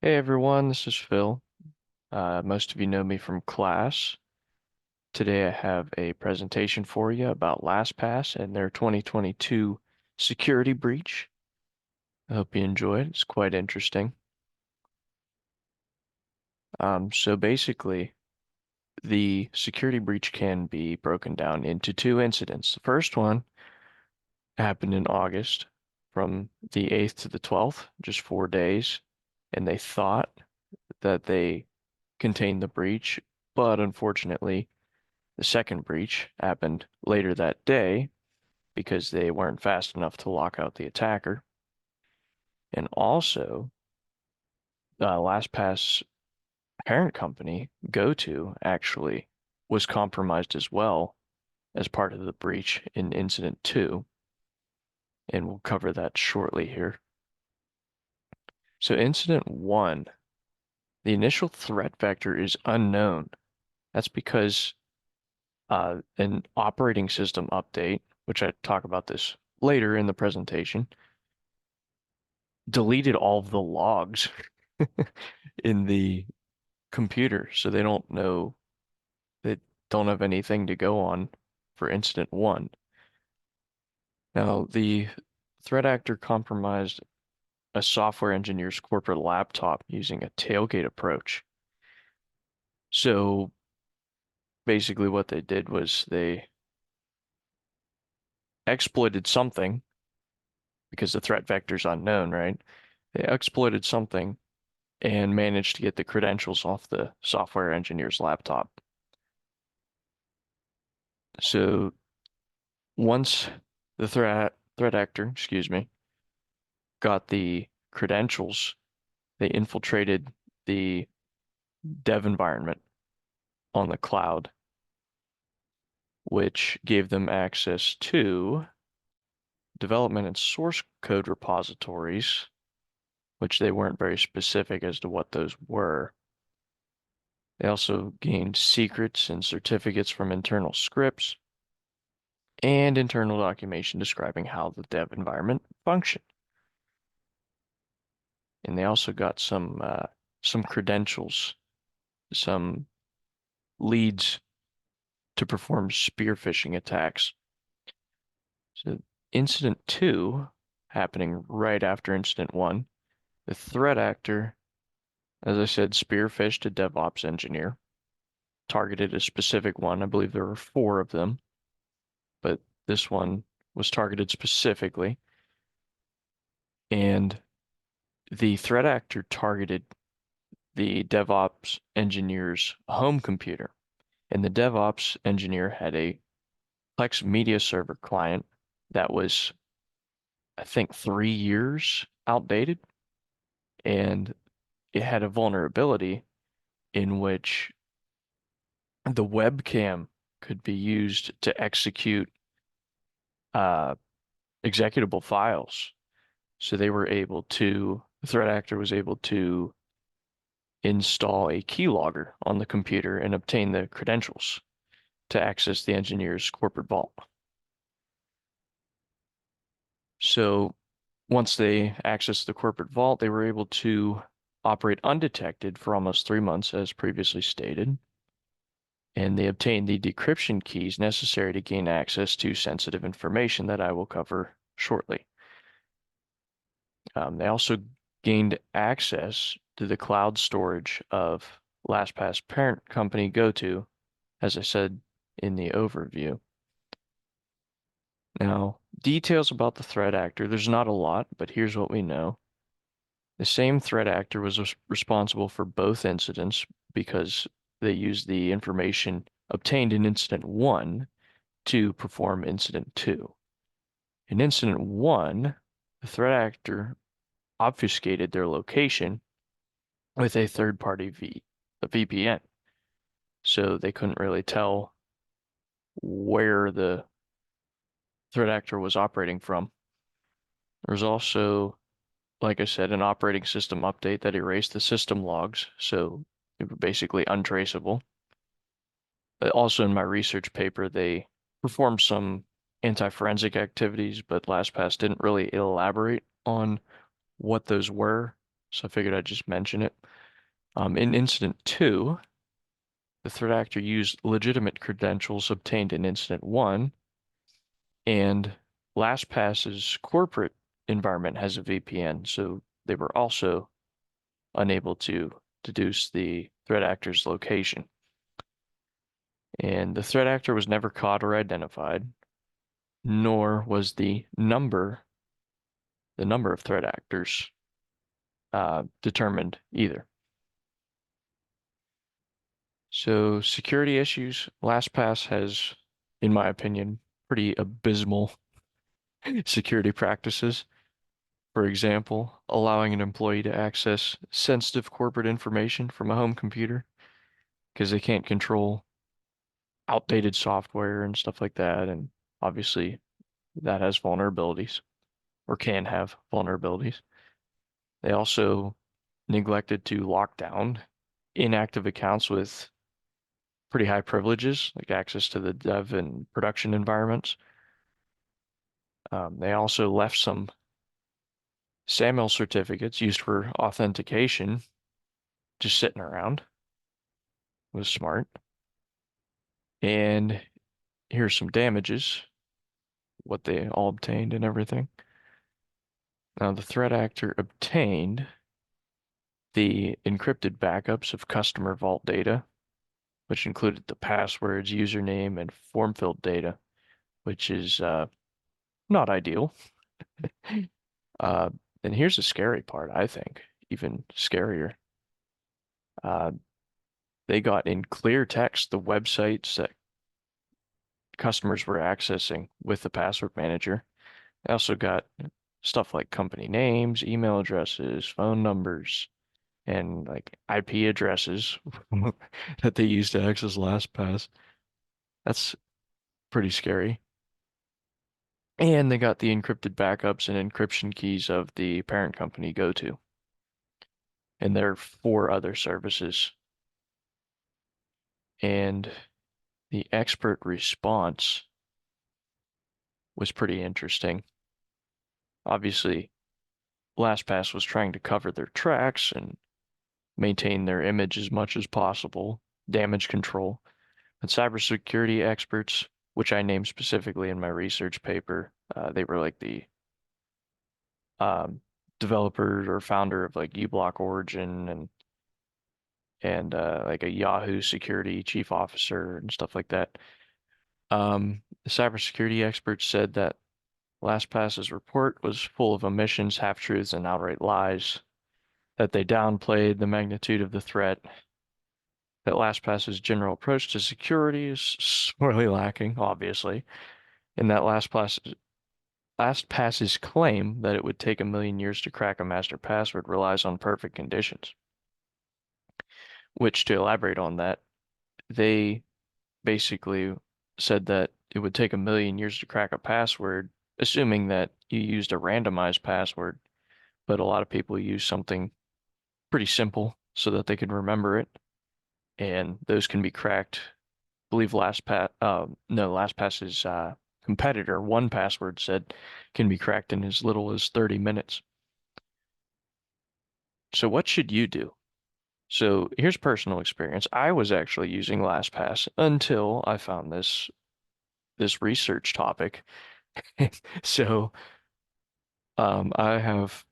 Hey everyone, this is Phil. Most of you know me from class. Today I have a presentation for you about LastPass and their 2022 security breach. I hope you enjoy it. It's quite interesting. So basically, the security breach can be broken down into two incidents. The first one happened in August from the 8th to the 12th, just 4 days, and they thought that they contained the breach, but unfortunately, the second breach happened later that day because they weren't fast enough to lock out the attacker. And also, LastPass parent company, GoTo, actually was compromised as well as part of the breach in Incident 2, and we'll cover that shortly here. So Incident 1, the initial threat vector is unknown. That's because an operating system update, which I talk about this later in the presentation, deleted all of the logs in the computer, so they don't know, they don't have anything to go on for incident one. Now, the threat actor compromised a software engineer's corporate laptop using a tailgate approach. So basically what they did was they exploited something because the threat vector is unknown, right? They exploited something and managed to get the credentials off the software engineer's laptop. So once the threat actor, excuse me, got the credentials, they infiltrated the dev environment on the cloud, which gave them access to development and source code repositories, which they weren't very specific as to what those were. They also gained secrets and certificates from internal scripts and internal documentation describing how the dev environment functioned. And they also got some credentials, some leads to perform spear phishing attacks. So incident two, happening right after incident one, the threat actor, as I said, spear phished a DevOps engineer, targeted a specific one. I believe there were four of them, but this one was targeted specifically. And the threat actor targeted the DevOps engineer's home computer. And the DevOps engineer had a Plex media server client that was, I think, 3 years outdated, and it had a vulnerability in which the webcam could be used to execute uh, executable files. So the threat actor was able to install a keylogger on the computer and obtain the credentials to access the engineer's corporate vault. So once they accessed the corporate vault, they were able to operate undetected for almost 3 months, as previously stated, and they obtained the decryption keys necessary to gain access to sensitive information that I will cover shortly. They also gained access to the cloud storage of LastPass parent company GoTo, as I said in the overview. Now, details about the threat actor, there's not a lot, but here's what we know. The same threat actor was responsible for both incidents because they used the information obtained in incident one to perform incident two. In incident one, the threat actor obfuscated their location with a third-party a VPN. So they couldn't really tell where the threat actor was operating from. There's also, like I said, an operating system update that erased the system logs, so they were basically untraceable. But also in my research paper, they performed some anti-forensic activities, but LastPass didn't really elaborate on what those were, so I figured I'd just mention it. In Incident 2, the threat actor used legitimate credentials obtained in Incident 1, and LastPass's corporate environment has a VPN, so they were also unable to deduce the threat actor's location. And the threat actor was never caught or identified, nor was the number of threat actors determined either. So security issues, LastPass has, in my opinion, pretty abysmal security practices. For example, allowing an employee to access sensitive corporate information from a home computer because they can't control outdated software and stuff like that. And obviously, that has vulnerabilities or can have vulnerabilities. They also neglected to lock down inactive accounts with pretty high privileges, like access to the dev and production environments. They also left some SAML certificates used for authentication just sitting around. It was smart. And here's some damages, what they all obtained and everything. Now, the threat actor obtained the encrypted backups of customer vault data, which included the passwords, username, and form filled data, which is not ideal. Uh, and here's the scary part, I think, even scarier. Uh, they got in clear text the websites that customers were accessing with the password manager. They also got stuff like company names, email addresses, phone numbers, and like IP addresses that they used to access LastPass. That's pretty scary. And they got the encrypted backups and encryption keys of the parent company GoTo. And there are 4 other services. And the expert response was pretty interesting. Obviously, LastPass was trying to cover their tracks and maintain their image as much as possible, damage control. And cybersecurity experts, which I named specifically in my research paper, they were like the um, developer or founder of like uBlock Origin and like a Yahoo security chief officer and stuff like that. The cybersecurity experts said that LastPass's report was full of omissions, half-truths, and outright lies, that they downplayed the magnitude of the threat, that LastPass's general approach to security is sorely lacking, obviously, and that LastPass's claim that it would take 1 million years to crack a master password relies on perfect conditions. Which, to elaborate on that, they basically said that it would take 1 million years to crack a password, assuming that you used a randomized password, but a lot of people use something pretty simple so that they can remember it, and those can be cracked. I believe LastPass's competitor, 1Password, said can be cracked in as little as 30 minutes. So what should you do? So here's personal experience. I was actually using LastPass until I found this research topic. So I have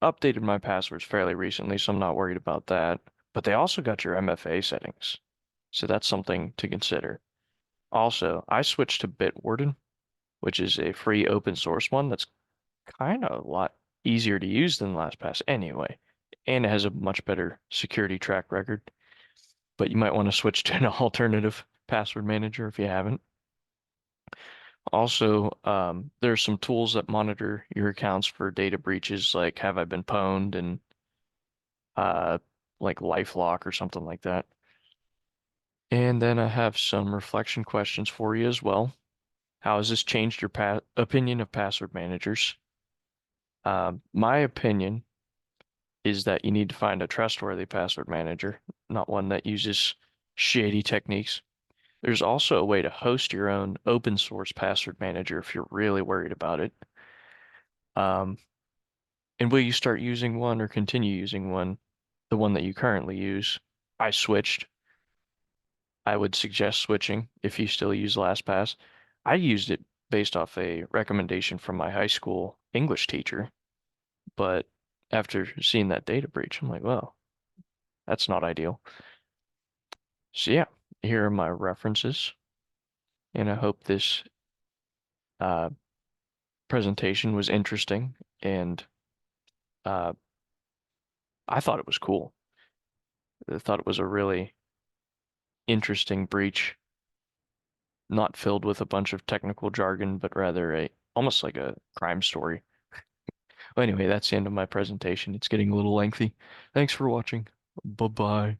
updated my passwords fairly recently, so I'm not worried about that. But they also got your MFA settings. So that's something to consider. Also, I switched to Bitwarden, which is a free open source one that's kind of a lot easier to use than LastPass anyway, and it has a much better security track record. But you might want to switch to an alternative password manager if you haven't. Also, there are some tools that monitor your accounts for data breaches, like Have I Been Pwned and uh, like LifeLock or something like that. And then I have some reflection questions for you as well. How has this changed your opinion of password managers? My opinion is that you need to find a trustworthy password manager, not one that uses shady techniques. There's also a way to host your own open source password manager if you're really worried about it. Um, And will you start using one or continue using one, the one that you currently use? I switched. I would suggest switching if you still use LastPass. I used it based off a recommendation from my high school English teacher, but after seeing that data breach, I'm like, well, that's not ideal. So yeah, here are my references, and I hope this uh, presentation was interesting, and uh, I thought it was cool. I thought it was a really interesting breach, not filled with a bunch of technical jargon, but rather a almost like a crime story. Well, anyway, that's the end of my presentation. It's getting a little lengthy. Thanks for watching. Bye-bye.